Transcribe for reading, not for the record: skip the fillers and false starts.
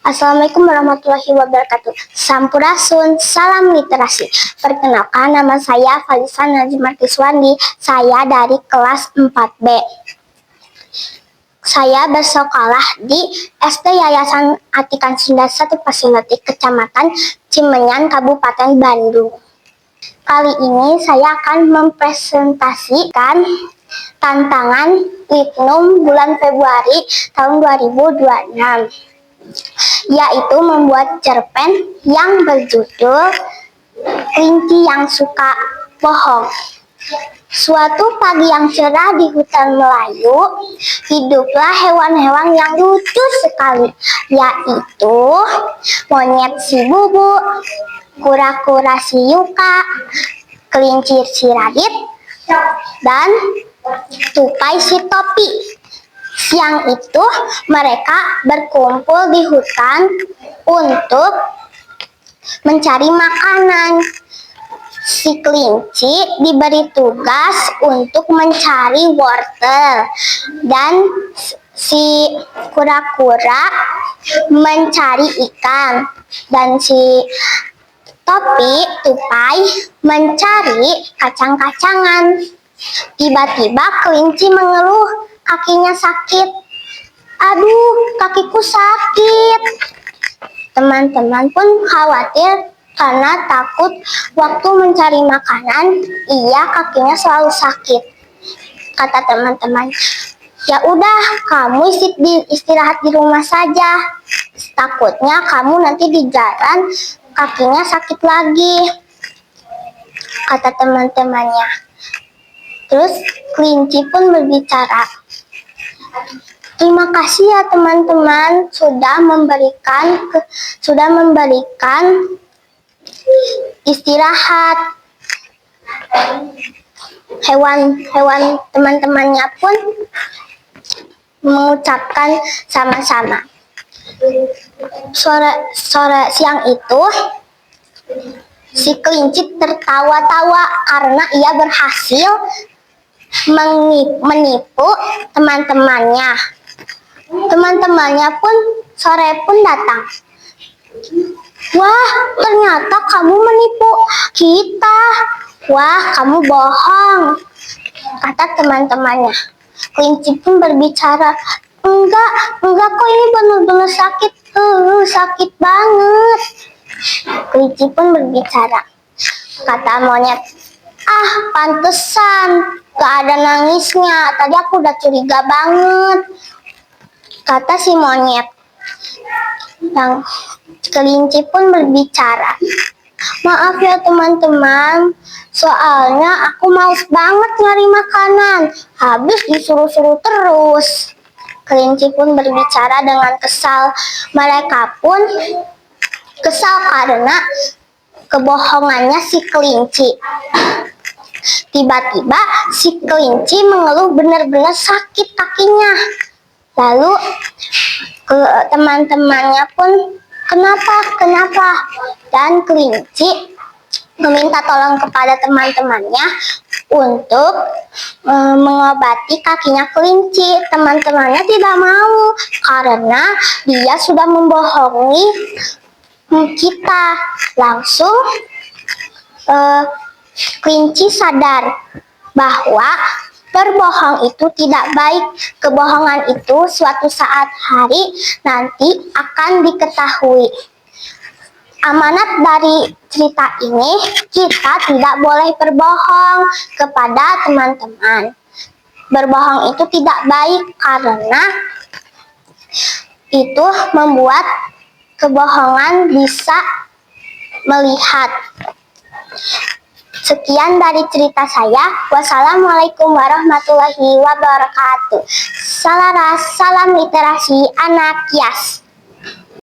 Assalamualaikum warahmatullahi wabarakatuh. Sampurasun, salam literasi. Perkenalkan, nama saya Falisa Najmartiswandi. Saya dari kelas 4B. Saya bersekolah di SD Yayasan Atikan Sunda 1 Pasunati, Kecamatan Cimenyan, Kabupaten Bandung. Kali ini saya akan mempresentasikan tantangan Litnum bulan Februari tahun 2026. Yaitu membuat cerpen yang berjudul Kelinci yang Suka Bohong. Suatu pagi yang cerah di hutan Melayu, hiduplah hewan-hewan yang lucu sekali, yaitu monyet si Bubu, kura-kura si Yuka, kelinci si Radit, dan tupai si Topi. Siang itu mereka berkumpul di hutan untuk mencari makanan. Si kelinci diberi tugas untuk mencari wortel dan si kura-kura mencari ikan dan si tupai mencari kacang-kacangan. Tiba-tiba kelinci mengeluh, kakinya sakit. Aduh, kakiku sakit. Teman-teman pun khawatir karena takut waktu mencari makanan, kakinya selalu sakit. Kata teman-teman, ya udah, kamu istirahat di rumah saja. Takutnya kamu nanti di jalan kakinya sakit lagi. Kata teman-temannya. Terus kelinci pun berbicara, terima kasih ya teman-teman sudah memberikan istirahat. Hewan-hewan teman-temannya pun mengucapkan sama-sama. Sore siang itu si kelinci tertawa-tawa karena ia berhasil menipu teman-temannya. Teman-temannya pun sore pun datang. Wah, ternyata kamu menipu kita. Wah, kamu bohong, kata teman-temannya. Kelinci pun berbicara, enggak kok, ini benar-benar sakit banget. Kelinci pun berbicara. Kata monyet, pantesan gak ada nangisnya, tadi aku udah curiga banget, kata si monyet. Yang kelinci pun berbicara, maaf ya teman-teman, soalnya aku males banget nyari makanan, habis disuruh-suruh terus. Kelinci pun berbicara dengan kesal. Mereka pun kesal karena kebohongannya si kelinci. Tiba-tiba si kelinci mengeluh benar-benar sakit kakinya. Lalu teman-temannya pun kenapa? Dan kelinci meminta tolong kepada teman-temannya untuk mengobati kakinya kelinci. Teman-temannya tidak mau karena dia sudah membohongi kita. Langsung kelinci sadar bahwa berbohong itu tidak baik. Kebohongan itu suatu saat hari nanti akan diketahui. Amanat dari cerita ini, kita tidak boleh berbohong kepada teman-teman. Berbohong itu tidak baik karena itu membuat kebohongan bisa melihat. Sekian dari cerita saya. Wassalamualaikum warahmatullahi wabarakatuh. Salam literasi anak Kias.